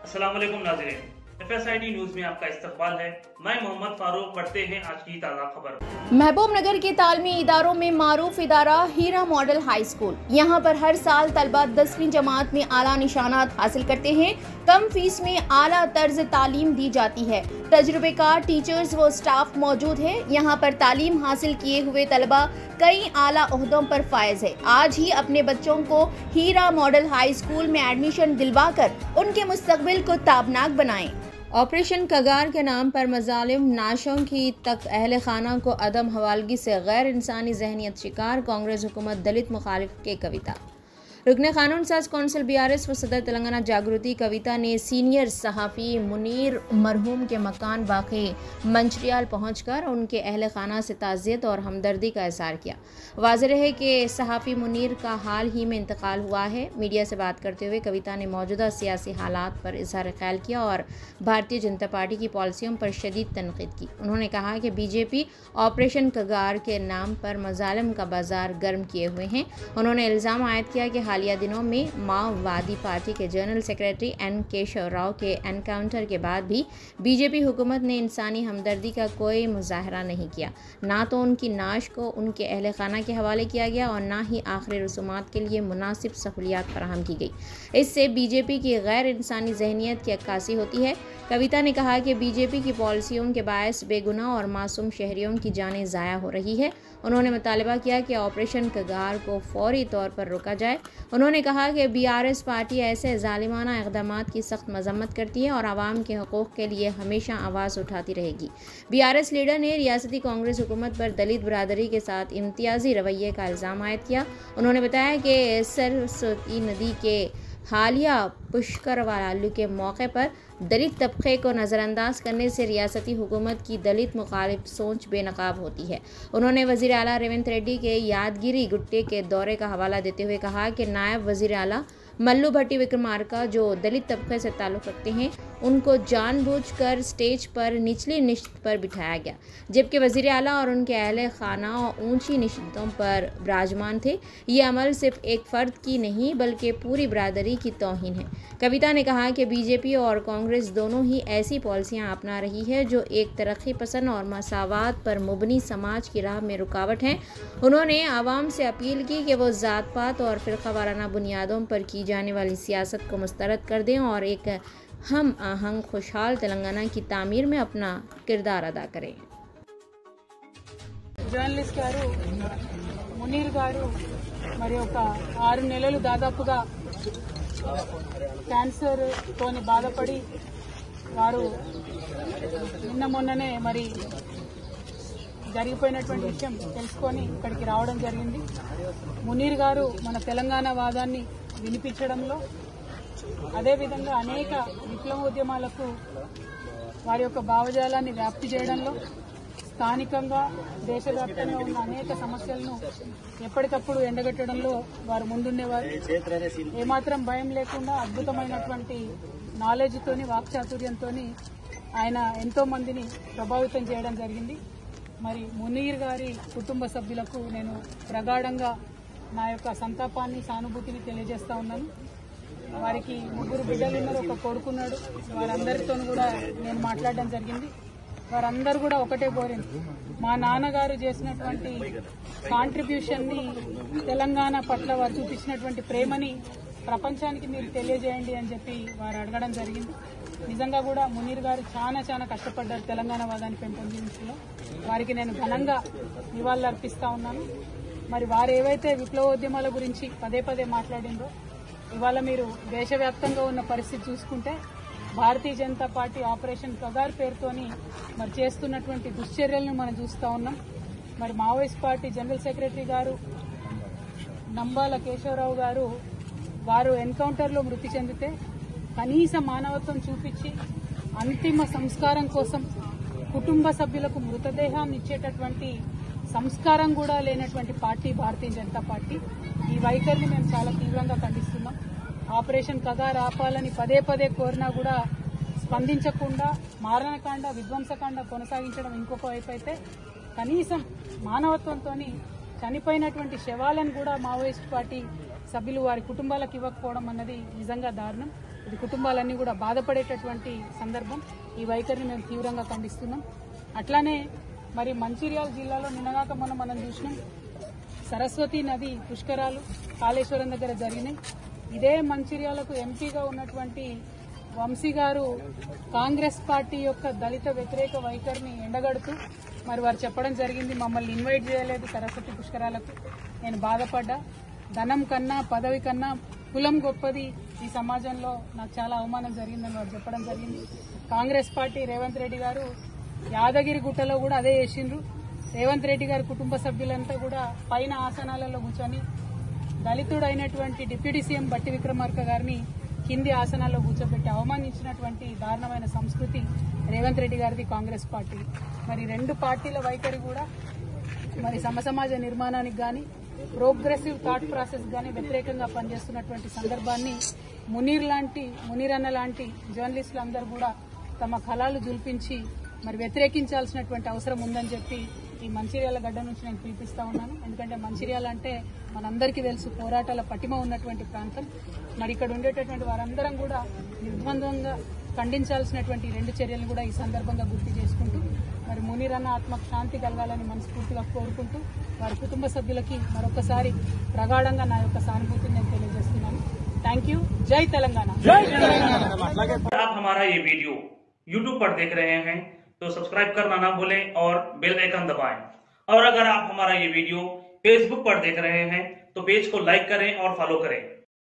अस्सलाम वालेकुम नाज़रीन, FSID न्यूज में आपका इस्तकबाल है। मैं मोहम्मद फारूक। पढ़ते हैं आज की ताज़ा खबर। महबूबनगर के तालीमी इदारों में मारूफ इदारा हीरा मॉडल हाई स्कूल। यहाँ पर हर साल तलबा 10वीं जमात में आला निशानात हासिल करते हैं। कम फीस में आला तर्ज तालीम दी जाती है। तजुर्बेकार टीचर्स व स्टाफ मौजूद है। यहाँ पर तालीम हासिल किए हुए तलबा कई आला ओहदों पर फायज है। आज ही अपने बच्चों को हीरा मॉडल हाई स्कूल में एडमिशन दिलवा कर उनके मुस्तकबिल को ताबनाक बनाएं। ऑपरेशन कगार के नाम पर मजालिम नाशों की तक अहल खाना को अदम हवालगी से गैर इंसानी जहनीत शिकार कांग्रेस हुकूमत दलित मुखालिफ के कविता। रुकने कानून साज कौंसिल BRS व सदर तेलंगाना जागृति कविता ने सीनियर सहाफ़ी मुनीर मरहूम के मकान वाक़े मंचरियाल पहुंचकर उनके अहल खाना से ताज़ियत और हमदर्दी का इज़हार किया। वाज़ेह है कि सहाफ़ी मुनीर का हाल ही में इंतकाल हुआ है। मीडिया से बात करते हुए कविता ने मौजूदा सियासी हालात पर इज़हार ख्याल किया और भारतीय जनता पार्टी की पॉलिसियों पर शदीद तनकीद की। उन्होंने कहा कि BJP ऑपरेशन कगार के नाम पर मजालिम का बाजार गर्म किए हुए हैं। उन्होंने इल्ज़ाम आयद किया कि हालिया दिनों में माओवादी पार्टी के general secretary N Keshav Rao के एनकाउंटर के बाद भी BJP हुकूमत ने इंसानी हमदर्दी का कोई मुजाहरा नहीं किया। ना तो उनकी नाश को उनके अहल खाना के हवाले किया गया और ना ही आखिरी रसूमात के लिए मुनासिब सहूलियात फराहम की गई। इससे BJP की गैर इंसानी जहनीत की अक्कासी होती है। कविता ने कहा कि BJP की पॉलिसियों के बायस बेगुनाह और मासूम शहरियों की जानें ज़ाया हो रही है। उन्होंने मुतालबा किया कि ऑपरेशन कगार को फौरी तौर पर रोका जाए। उन्होंने कहा कि BRS पार्टी ऐसे जालिमाना इक़दामात की सख्त मजम्मत करती है और आवाम के हकूक़ के लिए हमेशा आवाज़ उठाती रहेगी। BRS लीडर ने रियासती कांग्रेस हुकूमत पर दलित बरादरी के साथ इम्तियाजी रवैये का इल्ज़ाम आयद किया। उन्होंने बताया कि सरस्वती नदी के हालिया पुष्कर वालू के मौके पर दलित तबके को नज़रअंदाज करने से रियासती हुकूमत की दलित मुखालिफ सोच बेनकाब होती है। उन्होंने वज़ीर आला रेवंत रेड्डी के यादगिरी गुट्टे के दौरे का हवाला देते हुए कहा कि नायब वज़ीर आला मल्लू भट्टी विक्रमार्का जो दलित तबके से ताल्लुक़ रखते हैं उनको जानबूझकर स्टेज पर निचली निश्त पर बिठाया गया, जबकि वज़ीर आला और उनके अहले खाना ऊंची निश्तों पर विराजमान थे। ये अमल सिर्फ एक फ़र्द की नहीं बल्कि पूरी बरादरी की तौहीन है। कविता ने कहा कि BJP और कांग्रेस दोनों ही ऐसी पॉलिसियाँ अपना रही है जो एक तरक्की पसंद और मसावात पर मुबनी समाज की राह में रुकावट हैं। उन्होंने आवाम से अपील की कि वो ज़ात पात और फ़िरक़ा वाराना बुनियादों पर की जाने वाली सियासत को मुस्तरद कर दें और एक हम आहंग खुशहाल तेलंगाना की तामीर में अपना किरदार अदा करें। జర్నలిస్ట్ గారు మునీర్ గారు మరి ఒక 6 నెలలు దాదాపుగా క్యాన్సర్ తోని బాధపడి వారు నిన్న మొన్ననే మరి జరిగిపోయినటువంటి విషయం తెలుసుకొని ఇక్కడికి రావడం జరిగింది. మునీర్ గారు మన తెలంగాణ వాదాన్ని వినిపించడంలో అదేవిధంగా అనేక విప్లవోద్యమాలకు వారి యొక్క భావజాలాన్ని వ్యాప్తి చేయడంలో స్థానికంగా దేశవ్యాప్తంగా ఉన్న అనేక సమస్యలను ఎప్పటికప్పుడు ఎండగట్టడంలో వారు ముందుండేవారు. ఏమాత్రం భయం లేకుండా అద్భుతమైనటువంటి నాలెడ్జ్తోని వాక్చాతుర్యంతోని ఆయన ఎంతో మందిని ప్రభావితం చేయడం జరిగింది. మరి మునీర్ గారి కుటుంబ సభ్యులకు నేను ప్రగాఢంగా నా యొక్క సంతాపాన్ని సానుభూతిని తెలియజేస్తా ఉన్నాను. వారికి 3 బిడ్డలు ఉన్నారు, ఒక కొడుకున్నాడు. వారందరితో కూడా నేను మాట్లాడడం జరిగింది. వారందరూ కూడా ఒకటే కోరింది, మా నాన్నగారు చేసినటువంటి కాంట్రిబ్యూషన్ ని తెలంగాణ పట్ల వారు చూపించినటువంటి ప్రేమని ప్రపంచానికి మీరు తెలియజేయండి అని చెప్పి వారు అడగడం జరిగింది. నిజంగా కూడా మునీర్ గారు చాలా కష్టపడ్డారు తెలంగాణ వాదాన్ని పెంపొందించడంలో. వారికి నేను ఘనంగా నివాళులు అర్పిస్తా ఉన్నాను. మరి వారు ఏవైతే విప్లవోద్యమాల గురించి పదే మాట్లాడిందో ఇవాళ మీరు దేశవ్యాప్తంగా ఉన్న పరిస్థితి చూసుకుంటే భారతీయ జనతా పార్టీ ఆపరేషన్ కగార్ పేరుతోని మరి చేస్తున్నటువంటి దుశ్చర్యలను మనం చూస్తూ ఉన్నాం. మరి మావోయిస్ట్ పార్టీ జనరల్ సెక్రటరీ గారు నంబాల కేశవరావు గారు వారు ఎన్కౌంటర్లో మృతి చెందితే కనీస మానవత్వం చూపించి అంతిమ సంస్కారం కోసం కుటుంబ సభ్యులకు మృతదేహాన్ని ఇచ్చేటటువంటి సంస్కారం కూడా లేనటువంటి పార్టీ భారతీయ జనతా పార్టీ. ఈ వైఖరిని మేము చాలా తీవ్రంగా ఖండిస్తున్నాం. ఆపరేషన్ కగార్ ఆపాలని పదే కోరినా కూడా స్పందించకుండా మారణకాండ విధ్వంసకాండ కొనసాగించడం ఇంకొక వైపు అయితే, కనీసం మానవత్వంతో చనిపోయినటువంటి శవాలను కూడా మావోయిస్ట్ పార్టీ సభ్యులు వారి కుటుంబాలకు ఇవ్వకపోవడం అన్నది నిజంగా దారుణం. ఇది కుటుంబాలన్నీ కూడా బాధపడేటటువంటి సందర్భం. ఈ వైఖరిని మేము తీవ్రంగా ఖండిస్తున్నాం. అట్లానే మరి మంచిర్యాల జిల్లాలో నిన్నగాక మనం చూసినాం, సరస్వతి నది పుష్కరాలు కాళేశ్వరం దగ్గర జరిగినాయి. ఇదే మంచిర్యాలకు ఎంపీగా ఉన్నటువంటి వంశీ గారు కాంగ్రెస్ పార్టీ యొక్క దళిత వ్యతిరేక వైఖరిని ఎండగడుతూ మరి వారు చెప్పడం జరిగింది, మమ్మల్ని ఇన్వైట్ చేయలేదు సరస్వతి పుష్కరాలకు. నేను బాధపడ్డా. ధనం కన్నా పదవి కన్నా కులం గొప్పది ఈ సమాజంలో, నాకు చాలా అవమానం జరిగిందని వారు చెప్పడం జరిగింది. కాంగ్రెస్ పార్టీ రేవంత్ రెడ్డి గారు యాదగిరి గుట్టలో కూడా అదే చేసిండ్రు. రేవంత్ రెడ్డి గారి కుటుంబ సభ్యులంతా కూడా పైన ఆసనాలలో కూర్చొని దళితుడైనటువంటి డిప్యూటీ సీఎం బట్టి విక్రమార్క గారిని కింది ఆసనాల్లో కూర్చోబెట్టి అవమానించినటువంటి దారుణమైన సంస్కృతి రేవంత్ రెడ్డి గారిది, కాంగ్రెస్ పార్టీ. మరి రెండు పార్టీల వైఖరి కూడా మరి సమసమాజ నిర్మాణానికి గాని ప్రోగ్రెసివ్ థాట్ ప్రాసెస్ గాని వ్యతిరేకంగా పనిచేస్తున్నటువంటి సందర్భాన్ని మునీర్ అన్న లాంటి జర్నలిస్టులు అందరూ కూడా తమ కళాలు జుల్పించి మరి వ్యతిరేకించాల్సినటువంటి అవసరం ఉందని చెప్పి ఈ మంచిర్యాల గడ్డ నుంచి నేను పిలిపిస్తా ఉన్నాను. ఎందుకంటే మంచిర్యాల అంటే మనందరికీ తెలుసు, పోరాటాల పటిమ ఉన్నటువంటి ప్రాంతం. మరి ఇక్కడ ఉండేటటువంటి వారందరం కూడా నిర్బంధంగా ఖండించాల్సినటువంటి రెండు చర్యలను కూడా ఈ సందర్భంగా గుర్తు చేసుకుంటూ మరి మునీర్ అన్న ఆత్మకు శాంతి కలగాలని మనస్ఫూర్తిగా కోరుకుంటూ వారి కుటుంబ సభ్యులకి మరొకసారి ప్రగాఢంగా నా యొక్క సానుభూతిని నేను తెలియజేస్తున్నాను. Thank you. జై తెలంగాణ. आप हमारा ये वीडियो YouTube पर देख रहे हैं तो सब्सक्राइब करना ना भूलें और बेल आइकन दबाएं। और अगर आप हमारा ये वीडियो Facebook पर देख रहे हैं तो पेज को लाइक करें और फॉलो करें।